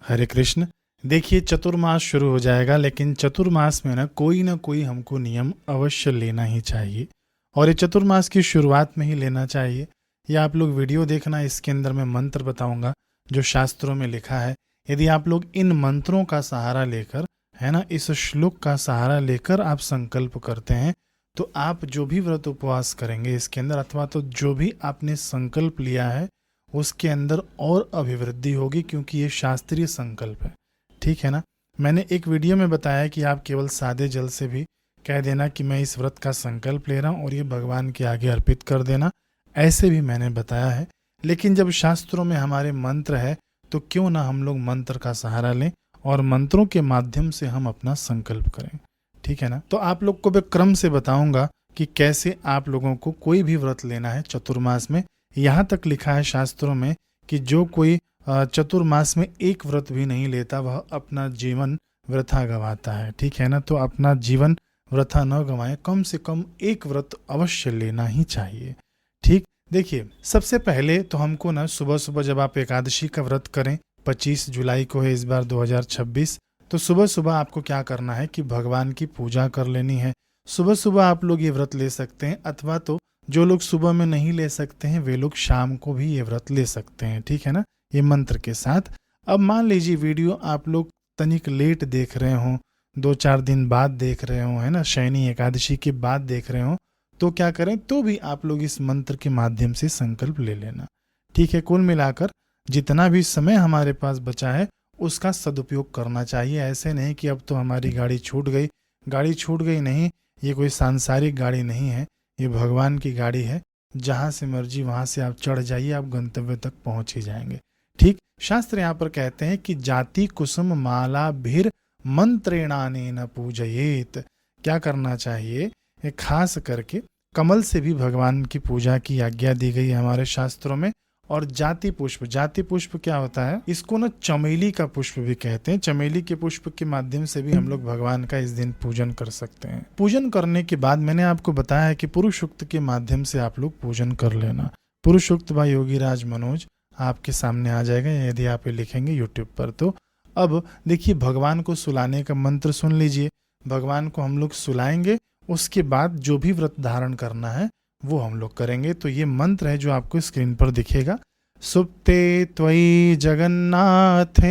हरे कृष्ण। देखिए, चतुर्मास शुरू हो जाएगा, लेकिन चतुर्मास में ना कोई हमको नियम अवश्य लेना ही चाहिए। और ये चतुर्मास की शुरुआत में ही लेना चाहिए। या आप लोग वीडियो देखना, इसके अंदर मैं मंत्र बताऊंगा जो शास्त्रों में लिखा है। यदि आप लोग इन मंत्रों का सहारा लेकर, है ना, इस श्लोक का सहारा लेकर आप संकल्प करते हैं, तो आप जो भी व्रत उपवास करेंगे इसके अंदर, अथवा तो जो भी आपने संकल्प लिया है उसके अंदर और अभिवृद्धि होगी, क्योंकि ये शास्त्रीय संकल्प है। ठीक है ना। मैंने एक वीडियो में बताया कि आप केवल सादे जल से भी कह देना कि मैं इस व्रत का संकल्प ले रहा हूँ और ये भगवान के आगे अर्पित कर देना, ऐसे भी मैंने बताया है। लेकिन जब शास्त्रों में हमारे मंत्र है, तो क्यों ना हम लोग मंत्र का सहारा लें और मंत्रों के माध्यम से हम अपना संकल्प करें। ठीक है ना। तो आप लोग को मैं क्रम से बताऊंगा कि कैसे आप लोगों को कोई भी व्रत लेना है चतुर्मास में। यहाँ तक लिखा है शास्त्रों में कि जो कोई चतुर्मास में एक व्रत भी नहीं लेता, वह अपना जीवन वृथा गंवाता है। ठीक है ना। तो अपना जीवन वृथा न गंवाए, कम से कम एक व्रत अवश्य लेना ही चाहिए। ठीक। देखिए, सबसे पहले तो हमको ना सुबह सुबह जब आप एकादशी का व्रत करें, 25 जुलाई को है इस बार 2026, तो सुबह सुबह आपको क्या करना है कि भगवान की पूजा कर लेनी है। सुबह सुबह आप लोग ये व्रत ले सकते हैं, अथवा तो जो लोग सुबह में नहीं ले सकते हैं वे लोग शाम को भी ये व्रत ले सकते हैं। ठीक है ना, ये मंत्र के साथ। अब मान लीजिए वीडियो आप लोग तनिक लेट देख रहे हो, 2-4 दिन बाद देख रहे हो, है ना, शयनी एकादशी के बाद देख रहे हो, तो क्या करें, तो भी आप लोग इस मंत्र के माध्यम से संकल्प ले लेना। ठीक है। कुल मिलाकर जितना भी समय हमारे पास बचा है उसका सदुपयोग करना चाहिए। ऐसे नहीं कि अब तो हमारी गाड़ी छूट गई। गाड़ी छूट गई नहीं, ये कोई सांसारिक गाड़ी नहीं है, ये भगवान की गाड़ी है। जहां से मर्जी वहां से आप चढ़ जाइए, आप गंतव्य तक पहुंच ही जाएंगे। ठीक। शास्त्र यहाँ पर कहते हैं कि जाति कुसुम माला भीर मंत्रेणाने न पूजयेत। क्या करना चाहिए, खास करके कमल से भी भगवान की पूजा की आज्ञा दी गई है हमारे शास्त्रों में। और जाति पुष्प क्या होता है, इसको ना चमेली का पुष्प भी कहते हैं। चमेली के पुष्प के माध्यम से भी हम लोग भगवान का इस दिन पूजन कर सकते हैं। पूजन करने के बाद मैंने आपको बताया है कि पुरुष सूक्त के माध्यम से आप लोग पूजन कर लेना। पुरुष सूक्त बाय योगीराज मनोज आपके सामने आ जाएगा, यदि आप ये लिखेंगे यूट्यूब पर। तो अब देखिए, भगवान को सुलाने का मंत्र सुन लीजिए। भगवान को हम लोग सुलाएंगे, उसके बाद जो भी व्रत धारण करना है वो हम लोग करेंगे। तो ये मंत्र है जो आपको स्क्रीन पर दिखेगा। सुप्ते त्वयि जगन्नाथे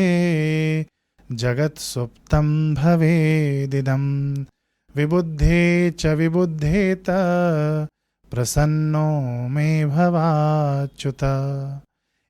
जगत सुप्तम भवेदिदम विबुद्धे च विबुद्धेत प्रसन्नो में भवाच्युत।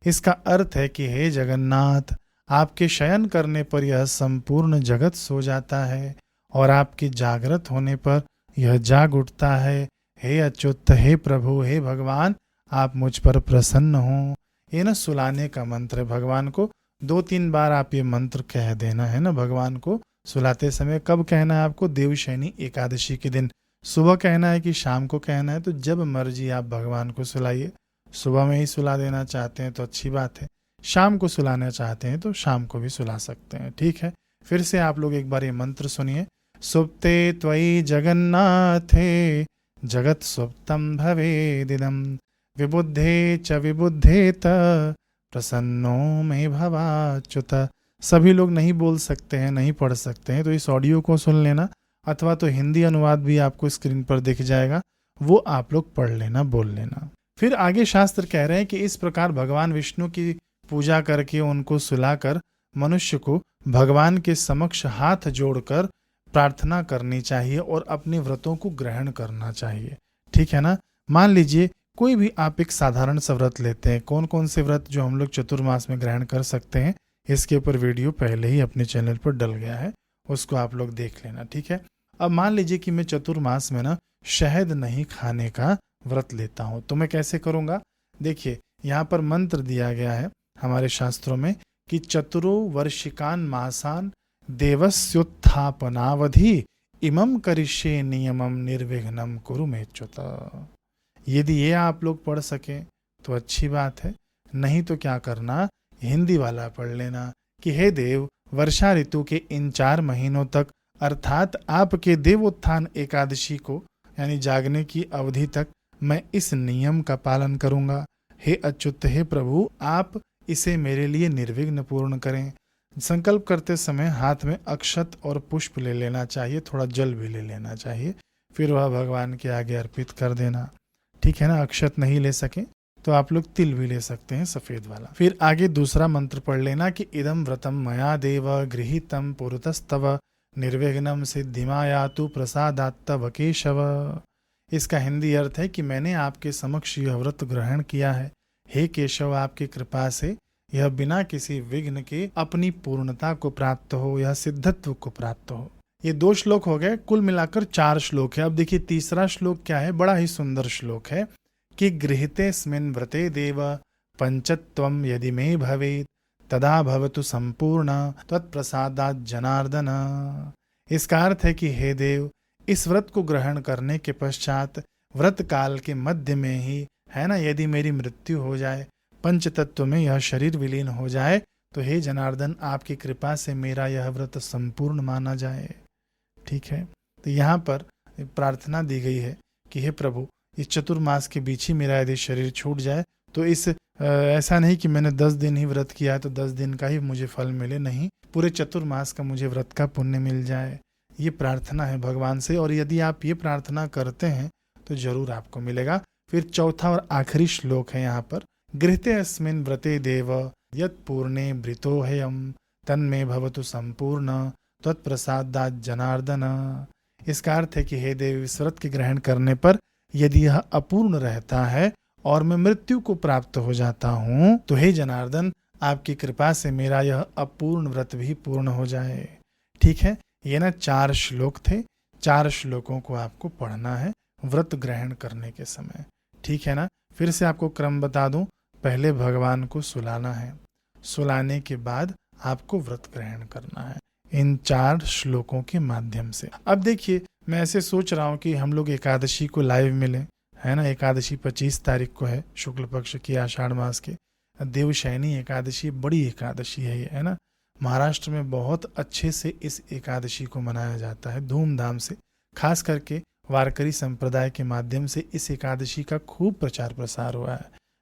इसका अर्थ है कि हे जगन्नाथ, आपके शयन करने पर यह संपूर्ण जगत सो जाता है और आपके जागृत होने पर यह जाग उठता है। हे अच्युत, हे प्रभु, हे भगवान, आप मुझ पर प्रसन्न हो। ये ना सुलाने का मंत्र है। भगवान को 2-3 बार आप ये मंत्र कह देना है ना। भगवान को सुलाते समय कब कहना है आपको, देवशयनी एकादशी के दिन सुबह कहना है कि शाम को कहना है, तो जब मर्जी आप भगवान को सुलाइए। सुबह में ही सुला देना चाहते हैं तो अच्छी बात है, शाम को सुलाना चाहते हैं तो शाम को भी सुला सकते हैं। ठीक है। फिर से आप लोग एक बार ये मंत्र सुनिए। सुप्ते त्वयि जगन्नाथे जगत सुप्तम भवेदिदम विबुद्धे च विबुद्धेत प्रसन्नो में भवाच्युत। सभी लोग नहीं बोल सकते हैं, नहीं पढ़ सकते हैं, तो इस ऑडियो को सुन लेना, अथवा तो हिंदी अनुवाद भी आपको स्क्रीन पर दिख जाएगा, वो आप लोग पढ़ लेना, बोल लेना। फिर आगे शास्त्र कह रहे हैं कि इस प्रकार भगवान विष्णु की पूजा करके, उनको सुलाकर मनुष्य को भगवान के समक्ष हाथ जोड़कर प्रार्थना करनी चाहिए और अपने व्रतों को ग्रहण करना चाहिए। ठीक है ना। मान लीजिए कोई भी आप एक साधारण सा व्रत लेते हैं। कौन कौन से व्रत जो हम लोग चतुर्मास में ग्रहण कर सकते हैं, इसके ऊपर वीडियो पहले ही अपने चैनल पर डल गया है, उसको आप लोग देख लेना। ठीक है। अब मान लीजिए कि मैं चतुर्मास में ना शहद नहीं खाने का व्रत लेता हूं, तो मैं कैसे करूंगा। देखिए, यहाँ पर मंत्र दिया गया है हमारे शास्त्रों में कि चतुरो वर्षिकान मासान देवस्योत्थापनावधि इमं करिष्ये नियमम निर्विघ्नं कुरु मेच्युत। यदि ये आप लोग पढ़ सकें तो अच्छी बात है, नहीं तो क्या करना, हिंदी वाला पढ़ लेना कि हे देव, वर्षा ऋतु के इन 4 महीनों तक, अर्थात आपके देवोत्थान एकादशी को यानी जागने की अवधि तक मैं इस नियम का पालन करूंगा। हे अच्युत, हे प्रभु, आप इसे मेरे लिए निर्विघ्न पूर्ण करें। संकल्प करते समय हाथ में अक्षत और पुष्प ले लेना चाहिए, थोड़ा जल भी ले लेना चाहिए, फिर वह भगवान के आगे अर्पित कर देना। ठीक है ना। अक्षत नहीं ले सके तो आप लोग तिल भी ले सकते हैं, सफेद वाला। फिर आगे दूसरा मंत्र पढ़ लेना कि इदम व्रतम मया देव गृहीतम पुरतस्तव निर्विघ्नम सिद्धिमायातु प्रसादात्तव केशव। इसका हिंदी अर्थ है कि मैंने आपके समक्ष यह व्रत ग्रहण किया है, हे केशव, आपकी कृपा से यह बिना किसी विघ्न के अपनी पूर्णता को प्राप्त हो, यह सिद्धत्व को प्राप्त हो। ये 2 श्लोक हो गए, कुल मिलाकर 4 श्लोक है। अब देखिए तीसरा श्लोक क्या है, बड़ा ही सुंदर श्लोक है कि गृहीतेस्मिन् व्रते देव पंचत्वं यदि मे भवेत् तदा भवतु संपूर्ण त्वत्प्रसादात् जनार्दन। इसका अर्थ है कि हे देव, इस व्रत को ग्रहण करने के पश्चात व्रत काल के मध्य में ही, है ना, यदि मेरी मृत्यु हो जाए, पंच तत्व में यह शरीर विलीन हो जाए, तो हे जनार्दन, आपकी कृपा से मेरा यह व्रत संपूर्ण माना जाए। ठीक है। तो यहाँ पर प्रार्थना दी गई है कि हे प्रभु, इस चतुर्मास के बीच ही मेरा यदि शरीर छूट जाए तो इस ऐसा नहीं कि मैंने 10 दिन ही व्रत किया है तो 10 दिन का ही मुझे फल मिले, नहीं, पूरे चतुर्मास का मुझे व्रत का पुण्य मिल जाए। ये प्रार्थना है भगवान से, और यदि आप ये प्रार्थना करते हैं तो जरूर आपको मिलेगा। फिर चौथा और आखिरी श्लोक है यहाँ पर, गृहीते अस्मिन् व्रते देव यत् पूर्णे वृतो हेयम तन्मे भवतु संपूर्ण त्वत्प्रसादात् जनार्दन। इसका अर्थ है कि हे देव, इस व्रत के ग्रहण करने पर यदि यह अपूर्ण रहता है और मैं मृत्यु को प्राप्त हो जाता हूँ, तो हे जनार्दन, आपकी कृपा से मेरा यह अपूर्ण व्रत भी पूर्ण हो जाए। ठीक है। ये ना 4 श्लोक थे, 4 श्लोकों को आपको पढ़ना है व्रत ग्रहण करने के समय। ठीक है ना। फिर से आपको क्रम बता दूं, पहले भगवान को सुलाना है, सुलाने के बाद आपको व्रत ग्रहण करना है इन 4 श्लोकों के माध्यम से। अब देखिए, मैं ऐसे सोच रहा हूँ कि हम लोग एकादशी को लाइव मिले, है ना। एकादशी 25 तारीख को है, शुक्ल पक्ष की, आषाढ़ मास के। देवशयनी एकादशी बड़ी एकादशी है ये, है ना। महाराष्ट्र में बहुत अच्छे से इस एकादशी को मनाया जाता है, धूमधाम से। खास करके वारकरी संप्रदाय के माध्यम से इस एकादशी का खूब प्रचार प्रसार हुआ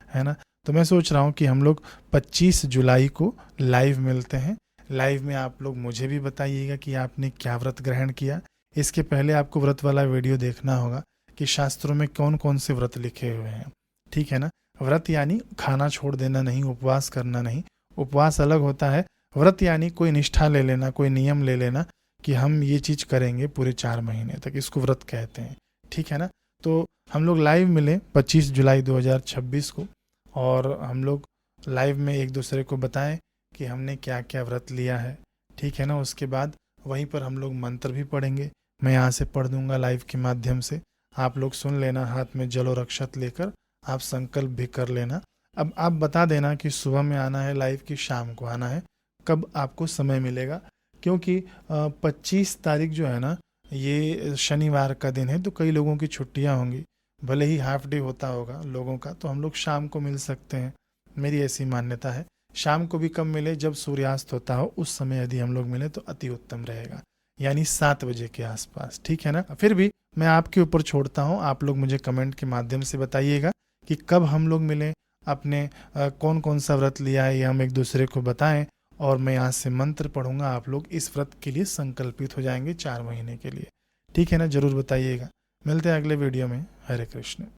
है ना। तो मैं सोच रहा हूँ कि हम लोग 25 जुलाई को लाइव मिलते हैं। लाइव में आप लोग मुझे भी बताइएगा कि आपने क्या व्रत ग्रहण किया। इसके पहले आपको व्रत वाला वीडियो देखना होगा कि शास्त्रों में कौन कौन से व्रत लिखे हुए हैं। ठीक है ना। व्रत यानी खाना छोड़ देना नहीं, उपवास करना नहीं। उपवास अलग होता है, व्रत यानी कोई निष्ठा ले लेना, कोई नियम ले लेना कि हम ये चीज करेंगे पूरे 4 महीने तक, इसको व्रत कहते हैं। ठीक है ना। तो हम लोग लाइव मिले 25 जुलाई 2026 को, और हम लोग लाइव में एक दूसरे को बताएं कि हमने क्या क्या व्रत लिया है। ठीक है ना। उसके बाद वहीं पर हम लोग मंत्र भी पढ़ेंगे, मैं यहाँ से पढ़ दूंगा लाइव के माध्यम से, आप लोग सुन लेना, हाथ में जल और अक्षत लेकर आप संकल्प भी कर लेना। अब आप बता देना कि सुबह में आना है लाइव की शाम को आना है, कब आपको समय मिलेगा, क्योंकि 25 तारीख जो है ना, ये शनिवार का दिन है, तो कई लोगों की छुट्टियां होंगी, भले ही हाफ डे होता होगा लोगों का, तो हम लोग शाम को मिल सकते हैं। मेरी ऐसी मान्यता है, शाम को भी कब मिले, जब सूर्यास्त होता हो उस समय यदि हम लोग मिले तो अति उत्तम रहेगा, यानी 7 बजे के आसपास। ठीक है ना। फिर भी मैं आपके ऊपर छोड़ता हूँ, आप लोग मुझे कमेंट के माध्यम से बताइएगा कि कब हम लोग मिले, अपने कौन कौन सा व्रत लिया है, ये हम एक दूसरे को बताएं, और मैं यहाँ से मंत्र पढ़ूंगा, आप लोग इस व्रत के लिए संकल्पित हो जाएंगे 4 महीने के लिए। ठीक है ना। जरूर बताइएगा। मिलते हैं अगले वीडियो में। हरे कृष्ण।